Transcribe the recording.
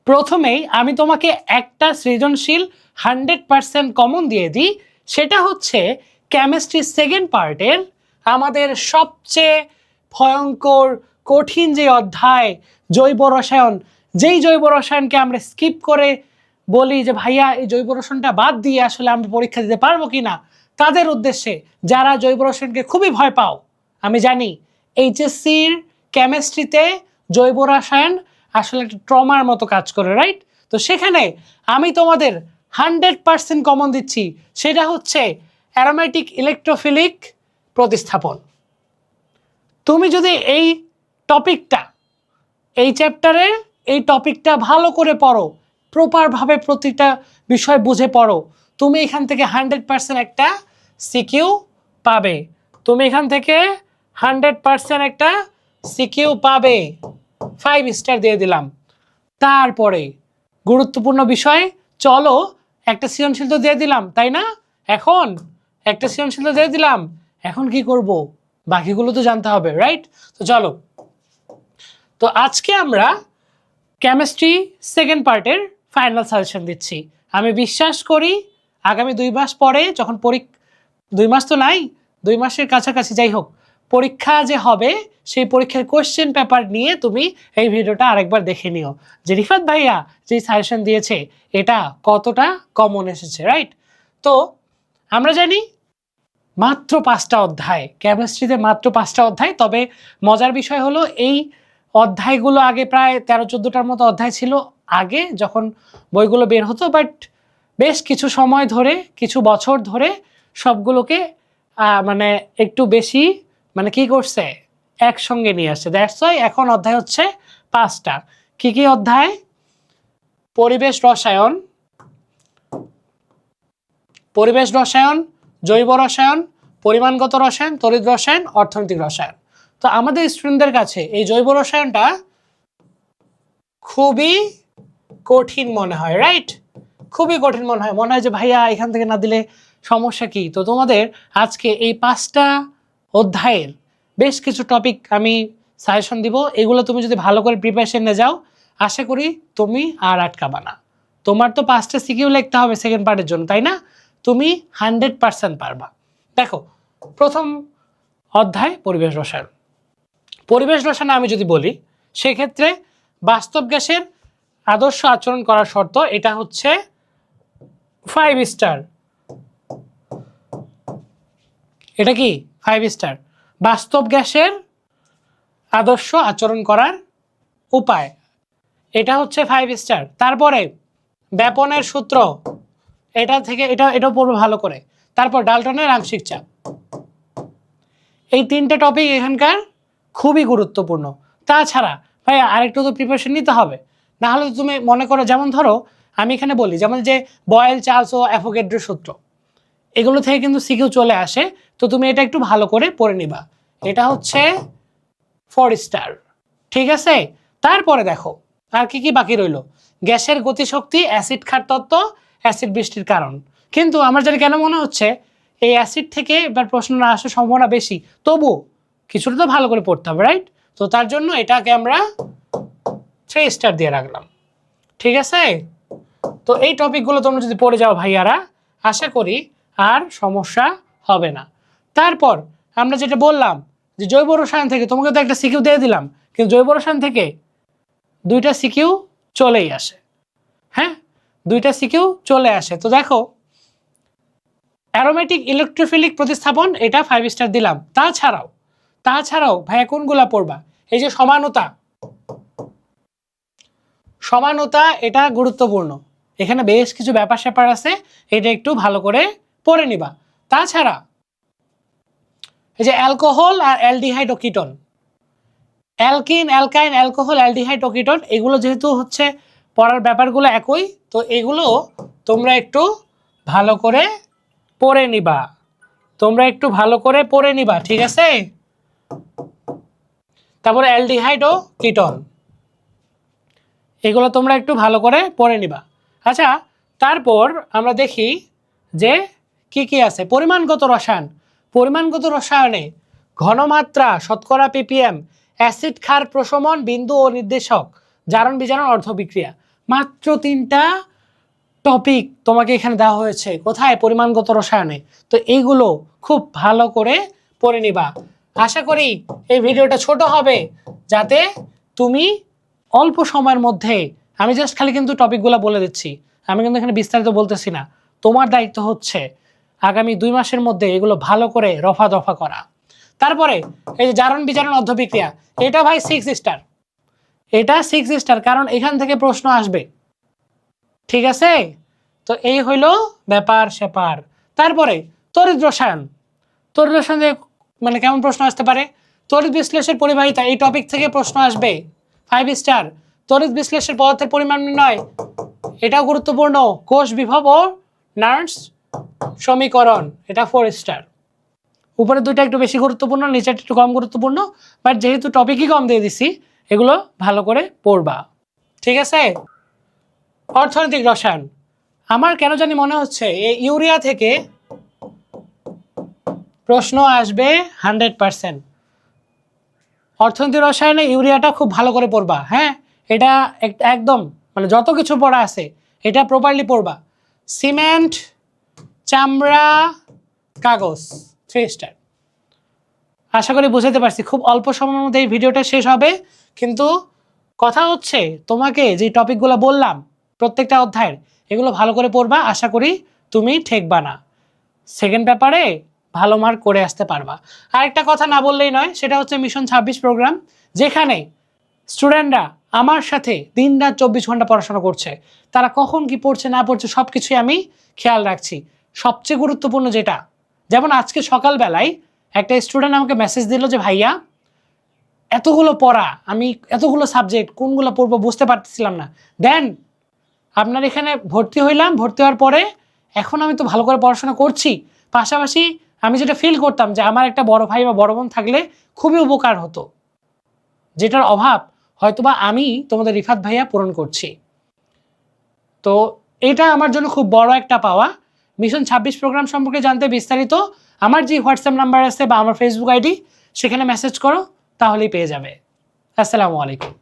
প্রথমেই আমি তোমাকে একটা সৃজনশীল 100% কমন দিয়ে দিই, সেটা হচ্ছে কেমিস্ট্রি সেকেন্ড পার্টের আমাদের সবচেয়ে ভয়ঙ্কর কঠিন যে অধ্যায় জৈব রসায়ন। যেই জৈব রসায়নকে আমরা স্কিপ করে বলি যে ভাইয়া এই জৈব রসায়নটা বাদ দিয়ে আসলে আমরা পরীক্ষা দিতে পারবো কিনা, তাদের উদ্দেশ্যে যারা জৈব রসায়নকে খুবই ভয় পাও, আমি জানি এইচএসসির কেমিস্ট্রিতে জৈব রসায়ন আসলে একটা ট্রমার মতো কাজ করে, রাইট? তো সেখানে আমি তোমাদের 100% কমন দিচ্ছি, সেটা হচ্ছে অ্যারোমেটিক ইলেকট্রোফিলিক প্রতিস্থাপন। তুমি যদি এই টপিকটা, এই চ্যাপ্টারে এই টপিকটা ভালো করে পড়ো, প্রপারভাবে প্রতিটা বিষয় বুঝে পড়ো, তুমি এখান থেকে 100% একটা সিকিউ পাবে। তুমি এখান থেকে 100% একটা সিকিউ পাবে। 5 স্টার দিয়ে দিলাম। তারপরে গুরুত্বপূর্ণ বিষয়, চলো একটা সৃজনশীল তো দিয়ে দিলাম, তাই না? এখন একটা সৃজনশীল তো দিয়ে দিলাম, এখন কি করব? বাকিগুলো তো জানতে হবে, রাইট? তো চলো, তো আজকে আমরা কেমিস্ট্রি সেকেন্ড পার্টের ফাইনাল সাজেশন দিচ্ছি। আমি বিশ্বাস করি আগামী 2 মাস পরে যখন 2 মাস তো নাই, 2 মাসের কাছাকাছি যাই হোক, পরীক্ষা যে হবে সেই পরীক্ষার কোশ্চেন পেপার নিয়ে তুমি এই ভিডিওটা আরেকবার দেখে নিও যে রিফাত ভাইয়া যে সাজেশন দিয়েছে এটা কতটা কমন এসেছে, রাইট? তো আমরা জানি মাত্র 5টা অধ্যায় কেমিস্ট্রিতে, মাত্র 5টা অধ্যায়। তবে মজার বিষয় হলো এই অধ্যায়গুলো আগে প্রায় 13-14টার মতো অধ্যায় ছিল আগে যখন বইগুলো বের হতো, বাট বেশ কিছু সময় ধরে, কিছু বছর ধরে সবগুলোকে মানে একটু বেশি মানে কি করছে, একসঙ্গে নিয়ে আসছে। দ্যাটস ওয়াই এখন অধ্যায় হচ্ছে 5টা। কি কি অধ্যায়? পরিবেশ রসায়ন, পরিবেশ রসায়ন, জৈব রসায়ন, পরিমাণগত রসায়ন, তড়িৎ রসায়ন, অর্থনৈতিক রসায়ন। তো আমাদের স্টুডেন্টদের কাছে এই জৈব রসায়নটা খুবই কঠিন মনে হয়, রাইট? খুবই কঠিন মনে হয় যে ভাইয়া এখান থেকে না দিলে সমস্যা কি। তো তোমাদের আজকে এই 5টা অধ্যায়ের বেশ কিছু টপিক আমি সাজেশন দিব, এগুলো তুমি যদি ভালো করে প্রিপারেশন নিয়ে যাও, আশা করি তুমি আর আটকাবা না। তোমার তো 5টা সিকিউ লিখতে হবে সেকেন্ড পার্টের জন্য, তাই না? তুমি 100% পারবা। দেখো, প্রথম অধ্যায় পরিবেশ রসায়ন। পরিবেশ রসায়নে আমি যদি বলি, সেক্ষেত্রে বাস্তব গ্যাসের আদর্শ আচরণ করার শর্ত, এটা হচ্ছে 5 স্টার। এটা কি 5 স্টার? বাস্তব গ্যাসের আদর্শ আচরণ করার উপায়, এটা হচ্ছে 5 স্টার। তারপরে ব্যাপনের সূত্র, এটা থেকে এটাও পড়বে ভালো করে। তারপর ডাল্টনের আংশিক চাপ। এই 3টে টপিক এখানকার খুবই গুরুত্বপূর্ণ। তাছাড়া ভাই আরেকটু তো প্রিপারেশন নিতে হবে, না হলে তুমি মনে করো, যেমন ধরো আমি এখানে বলি, যেমন যে বয়েল, চার্লস ও অ্যাভোগাড্রোর সূত্র, এগুলো থেকে কিন্তু সিকিউ চলে আসে। তো তুমি এটা একটু ভালো করে পড়ে নিবা। এটা হচ্ছে 4 স্টার, ঠিক আছে? তারপরে দেখো আর কি কি বাকি রইল। গ্যাসের গতিশক্তি, অ্যাসিড ক্ষার তত্ত্ব, অ্যাসিড বৃষ্টির কারণ। কিন্তু আমার যেন কেন মনে হচ্ছে এই অ্যাসিড থেকে এবার প্রশ্ন না আসার সম্ভাবনা বেশি, তবু কিছুটা তো ভালো করে পড়তে হবে, রাইট? তো তার জন্য এটাকে আমরা 3 স্টার দিয়ে রাখলাম, ঠিক আছে? তো এই টপিকগুলো তোমরা যদি পড়ে যাও ভাইয়ারা, আশা করি আর সমস্যা হবে না। তারপর আমরা যেটা বললাম যে জৈব রসায়ন থেকে তোমাকে তো একটা সিকিউ দিয়ে দিলাম, কিন্তু জৈব রসায়ন থেকে 2টা সিকিউ চলেই আসে। হ্যাঁ, 2টা সিকিউ চলে আসে। তো দেখো, অ্যারোমেটিক ইলেকট্রোফিলিক প্রতিস্থাপন, এটা 5 স্টার দিলাম। তাছাড়াও ভাইয়া কোনগুলা পড়বা? এই যে সমানতা, এটা গুরুত্বপূর্ণ। এখানে বেশ কিছু ব্যাপার স্যাপার আছে, এটা একটু ভালো করে পড়ে নিবা। তাছাড়া এই যে অ্যালকোহল আর অ্যালডিহাইড ও ketone, alkene, alkyne, alcohol, aldehyde ও কিটোন, এগুলো যেহেতু হচ্ছে পড়ার ব্যাপারগুলো একই, তো এগুলো তোমরা একটু ভালো করে পড়ে নিবা। ঠিক আছে? তারপরে অ্যালডিহাইড ও কিটোন, এগুলো তোমরা একটু ভালো করে পড়ে নিবা। আচ্ছা, তারপর আমরা দেখি যে কি কি আছে। পরিমাণগত রসায়নে ঘনমাত্রা, শতকরা ppm, অ্যাসিড ক্ষার প্রশমন, বিন্দু ও নির্দেশক, জারণ বিজারণ, অর্ধবিক্রিয়া। মাত্র 3টা টপিক তোমাকে এখানে দেওয়া হয়েছে। কোথায়? পরিমাণগত রসায়নে। তো এইগুলো খুব ভালো করে পড়ে নিবা। আশা করি এই ভিডিওটা ছোট হবে, যাতে তুমি অল্প সময়ের মধ্যে, আমি জাস্ট খালি কিন্তু টপিকগুলো বলে দিচ্ছি, আমি কিন্তু এখানে বিস্তারিত বলতেছি না। তোমার দায়িত্ব হচ্ছে আগামী 2 মাসের মধ্যে এগুলো ভালো করে রফা দফা করা। তারপরে এই যে জারণ বিজারণ অধ্যবিক্রিয়া, এটা ভাই 6 স্টার, এটা 6 স্টার, কারণ এখান থেকে প্রশ্ন আসবে। ঠিক আছে? তো এই হইল ব্যাপার স্যাপার। তারপরে তড়িৎ রসায়ন, তড়িৎ রসায়নে মানে কেমন প্রশ্ন আসতে পারে? তড়িৎ বিশ্লেষের পরিবাহিতা, এই টপিক থেকে প্রশ্ন আসবে 5 স্টার। তড়িৎ বিশ্লেষের পদার্থের পরিমাণ নির্ণয়, এটাও গুরুত্বপূর্ণ। কোষ বিভব ও নার্স সমীকরণ, এটা 4 স্টার। উপরে দুইটা একটু বেশি গুরুত্বপূর্ণ, নিচেরটা একটু কম গুরুত্বপূর্ণ, বাট যেহেতু টপিকই কম দিয়ে দিছি, এগুলো ভালো করে পড়বা। ঠিক আছে? অর্থনৈতিক রসায়ন, আমার কেন জানি মনে হচ্ছে এই ইউরিয়া থেকে প্রশ্ন আসবে 100%। অর্থনৈতিক রসায়নে ইউরিয়াটা খুব ভালো করে পড়বা। হ্যাঁ, এটা একদম মানে যত কিছু পড়া আছে এটা প্রপারলি পড়বা। সিমেন্ট, চামড়া, কাগজ 3 স্টার। আশা করি বুঝাতে পারছি। খুব অল্প সময়ের মধ্যে এই ভিডিওটা শেষ হবে, কিন্তু কথা হচ্ছে তোমাকে যে টপিকগুলো বললাম প্রত্যেকটা অধ্যায়ের, এগুলো ভালো করে পড়বা। আশা করি তুমি ঠেকবা না, সেকেন্ড পেপারে ভালো মার্ক করে আসতে পারবা। আরেকটা কথা না বললেই নয়, সেটা হচ্ছে মিশন 26 প্রোগ্রাম, যেখানে স্টুডেন্টরা আমার সাথে দিন রাত 24 ঘন্টা পড়াশোনা করছে। তারা কখন কি পড়ছে না পড়ছে সব কিছুই আমি খেয়াল রাখছি। সবচেয়ে গুরুত্বপূর্ণ যেটা, যেমন আজকে সকালবেলায় একটা স্টুডেন্ট আমাকে মেসেজ দিল যে ভাইয়া এতগুলো পড়া, আমি এতগুলো সাবজেক্ট কোনগুলো পড়বো বুঝতে পারতেছিলাম না, দেন আপনার এখানে ভর্তি হইলাম, ভর্তি হওয়ার পরে এখন আমি তো ভালো করে পড়াশোনা করছি, পাশাপাশি আমি যেটা ফিল করতাম যে আমার একটা বড় ভাই বা বড় বোন থাকলে খুবই উপকার হতো, যেটার অভাব হয়তোবা আমি তোমাদের রিফাত ভাইয়া পূরণ করছি। তো এটা আমার জন্য খুব বড় একটা পাওয়া। মিশন 26 প্রোগ্রাম সম্পর্কে জানতে বিস্তারিত আমার যে হোয়াটসঅ্যাপ নাম্বার আছে বা আমার ফেসবুক আইডি, সেখানে মেসেজ করো, তাহলেই পেয়ে যাবে। আসসালামু আলাইকুম।